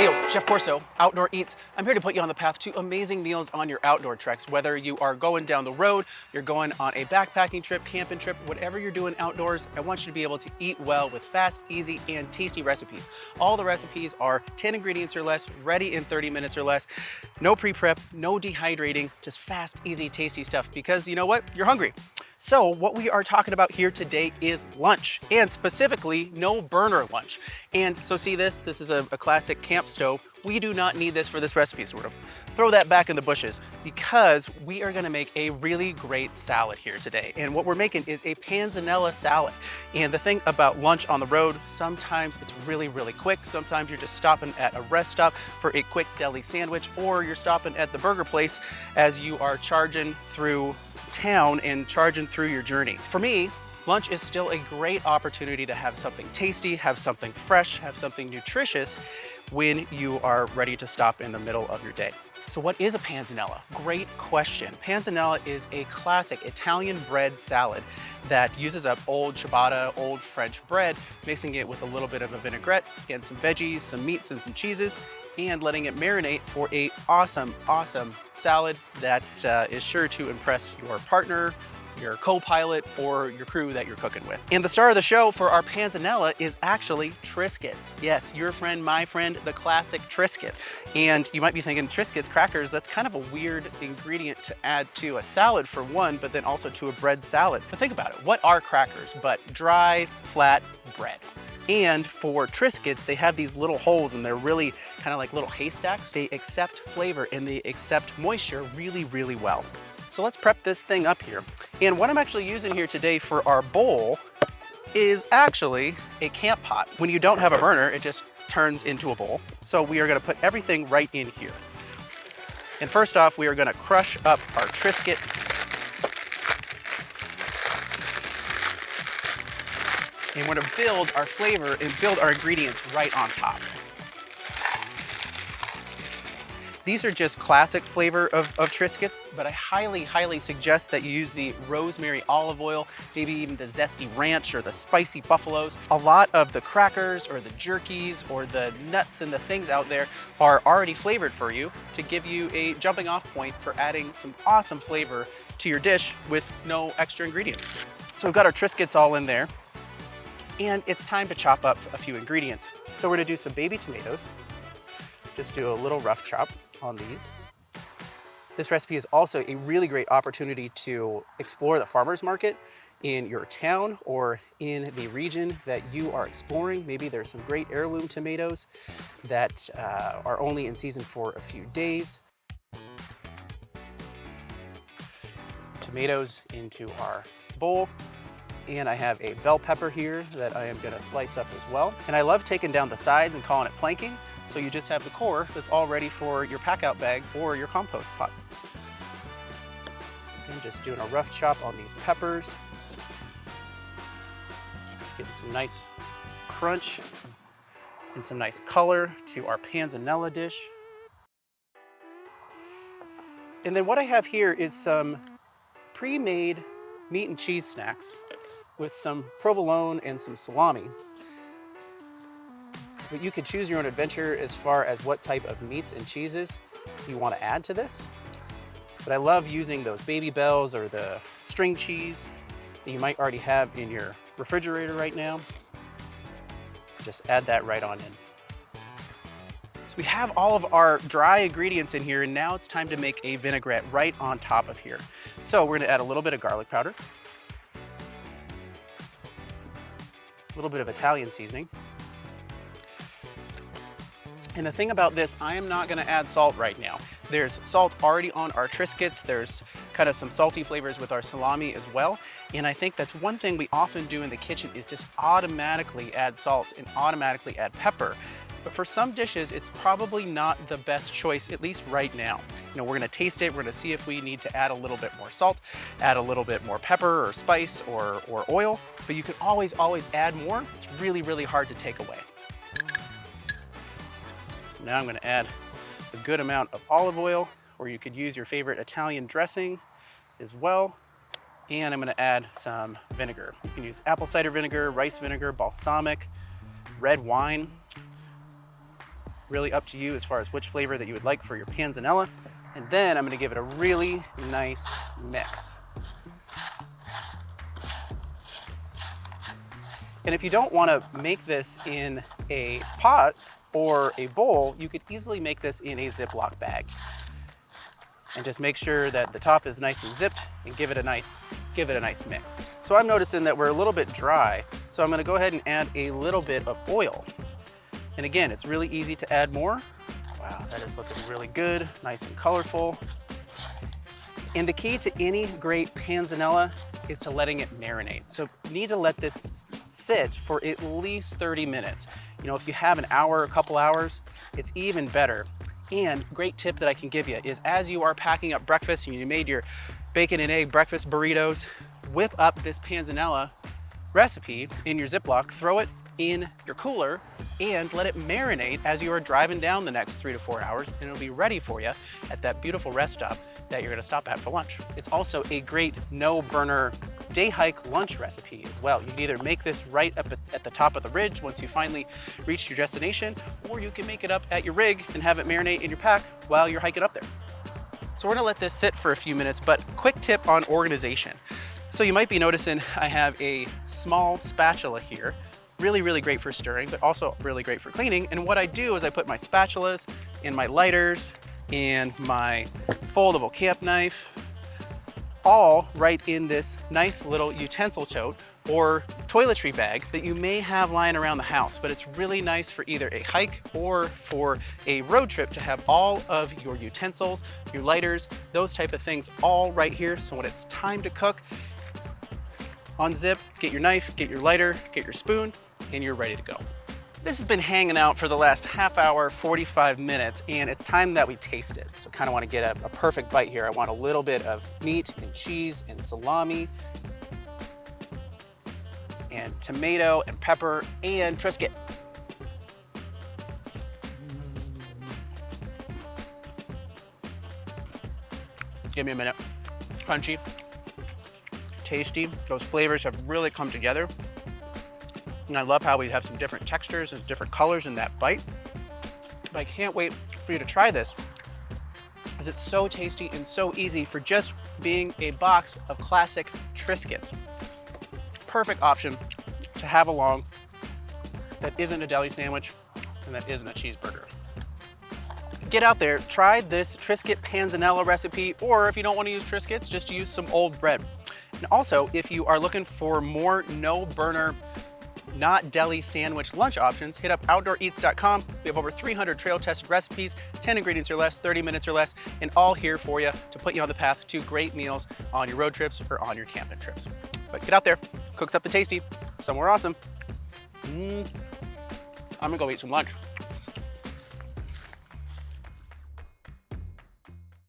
Yo, Chef Corso, Outdoor Eats. I'm here to put you on the path to amazing meals on your outdoor treks. Whether you are going down the road, you're going on a backpacking trip, camping trip, whatever you're doing outdoors, I want you to be able to eat well with fast, easy, and tasty recipes. All the recipes are 10 ingredients or less, ready in 30 minutes or less. No pre-prep, no dehydrating, just fast, easy, tasty stuff because you know what? You're hungry. So what we are talking about here today is lunch, and specifically no burner lunch. And so see this is a classic camp stove. We do not need this for this recipe, so we're gonna throw that back in the bushes because we are gonna make a really great salad here today. And what we're making is a Panzanella salad. And the thing about lunch on the road, sometimes it's really, really quick. Sometimes you're just stopping at a rest stop for a quick deli sandwich, or you're stopping at the burger place as you are charging through town and charging through your journey. For me, lunch is still a great opportunity to have something tasty, have something fresh, have something nutritious when you are ready to stop in the middle of your day. So what is a panzanella? Great question. Panzanella is a classic Italian bread salad that uses up old ciabatta, old French bread, mixing it with a little bit of a vinaigrette and some veggies, some meats and some cheeses, and letting it marinate for a awesome salad that is sure to impress your partner, your co-pilot, or your crew that you're cooking with. And the star of the show for our Panzanella is actually Triscuits. Yes, your friend, my friend, the classic Triscuit. And you might be thinking, Triscuits, crackers, that's kind of a weird ingredient to add to a salad for one, but then also to a bread salad. But think about it, what are crackers but dry, flat bread? And for Triscuits, they have these little holes and they're really kind of like little haystacks. They accept flavor and they accept moisture really, really well. So let's prep this thing up here. And what I'm actually using here today for our bowl is actually a camp pot. When you don't have a burner, it just turns into a bowl. So we are gonna put everything right in here. And first off, we are gonna crush up our Triscuits. And we're gonna build our flavor and build our ingredients right on top. These are just classic flavor of Triscuits, but I highly suggest that you use the rosemary olive oil, maybe even the zesty ranch or the spicy buffaloes. A lot of the crackers or the jerkies or the nuts and the things out there are already flavored for you to give you a jumping off point for adding some awesome flavor to your dish with no extra ingredients. So we've got our Triscuits all in there, and it's time to chop up a few ingredients. So we're gonna do some baby tomatoes. Just do a little rough chop on these. This recipe is also a really great opportunity to explore the farmer's market in your town or in the region that you are exploring. Maybe there's some great heirloom tomatoes that are only in season for a few days. Tomatoes into our bowl. And I have a bell pepper here that I am gonna slice up as well. And I love taking down the sides and calling it planking. So you just have the core that's all ready for your pack out bag or your compost pot. And just doing a rough chop on these peppers. Getting some nice crunch and some nice color to our Panzanella dish. And then what I have here is some pre-made meat and cheese snacks with some provolone and some salami. But you can choose your own adventure as far as what type of meats and cheeses you want to add to this. But I love using those Baby Bells or the string cheese that you might already have in your refrigerator right now. Just add that right on in. So we have all of our dry ingredients in here, and now it's time to make a vinaigrette right on top of here. So we're gonna add a little bit of garlic powder, a little bit of Italian seasoning. And the thing about this, I am not gonna add salt right now. There's salt already on our Triscuits. There's kind of some salty flavors with our salami as well. And I think that's one thing we often do in the kitchen is just automatically add salt and automatically add pepper. But for some dishes, it's probably not the best choice, at least right now. You know, we're gonna taste it, we're gonna see if we need to add a little bit more salt, add a little bit more pepper or spice or oil, but you can always add more. It's really hard to take away. So now I'm gonna add a good amount of olive oil, or you could use your favorite Italian dressing as well. And I'm gonna add some vinegar. You can use apple cider vinegar, rice vinegar, balsamic, red wine. Really up to you as far as which flavor that you would like for your panzanella. And then I'm gonna give it a really nice mix. And if you don't wanna make this in a pot or a bowl, you could easily make this in a Ziploc bag. And just make sure that the top is nice and zipped and give it a nice mix. So I'm noticing that we're a little bit dry, so I'm gonna go ahead and add a little bit of oil. And again, it's really easy to add more. Wow, that is looking really good, nice and colorful. And the key to any great panzanella is to letting it marinate. So you need to let this sit for at least 30 minutes. You know, if you have an hour, a couple hours, it's even better. And great tip that I can give you is as you are packing up breakfast and you made your bacon and egg breakfast burritos, whip up this panzanella recipe in your Ziploc, throw it in your cooler and let it marinate as you are driving down the next 3 to 4 hours, and it'll be ready for you at that beautiful rest stop that you're gonna stop at for lunch. It's also a great no-burner day hike lunch recipe as well. You can either make this right up at the top of the ridge once you finally reach your destination, or you can make it up at your rig and have it marinate in your pack while you're hiking up there. So we're gonna let this sit for a few minutes, but quick tip on organization. So you might be noticing I have a small spatula here. Really, really great for stirring, but also really great for cleaning. And what I do is I put my spatulas and my lighters and my foldable camp knife all right in this nice little utensil tote or toiletry bag that you may have lying around the house. But it's really nice for either a hike or for a road trip to have all of your utensils, your lighters, those type of things all right here. So when it's time to cook, unzip, get your knife, get your lighter, get your spoon, and you're ready to go. This has been hanging out for the last half hour, 45 minutes, and it's time that we taste it. So kind of want to get a perfect bite here. I want a little bit of meat and cheese and salami and tomato and pepper and Triscuit. Give me a minute. Crunchy, tasty. Those flavors have really come together. And I love how we have some different textures and different colors in that bite. But I can't wait for you to try this, because it's so tasty and so easy for just being a box of classic Triscuits. Perfect option to have along that isn't a deli sandwich and that isn't a cheeseburger. Get out there, try this Triscuit panzanella recipe, or if you don't want to use Triscuits, just use some old bread. And also, if you are looking for more no-burner, not deli sandwich lunch options, hit up outdooreats.com. We have over 300 trail tested recipes, 10 ingredients or less, 30 minutes or less, and all here for you to put you on the path to great meals on your road trips or on your camping trips. But get out there, cook something tasty, somewhere awesome. I'm gonna go eat some lunch.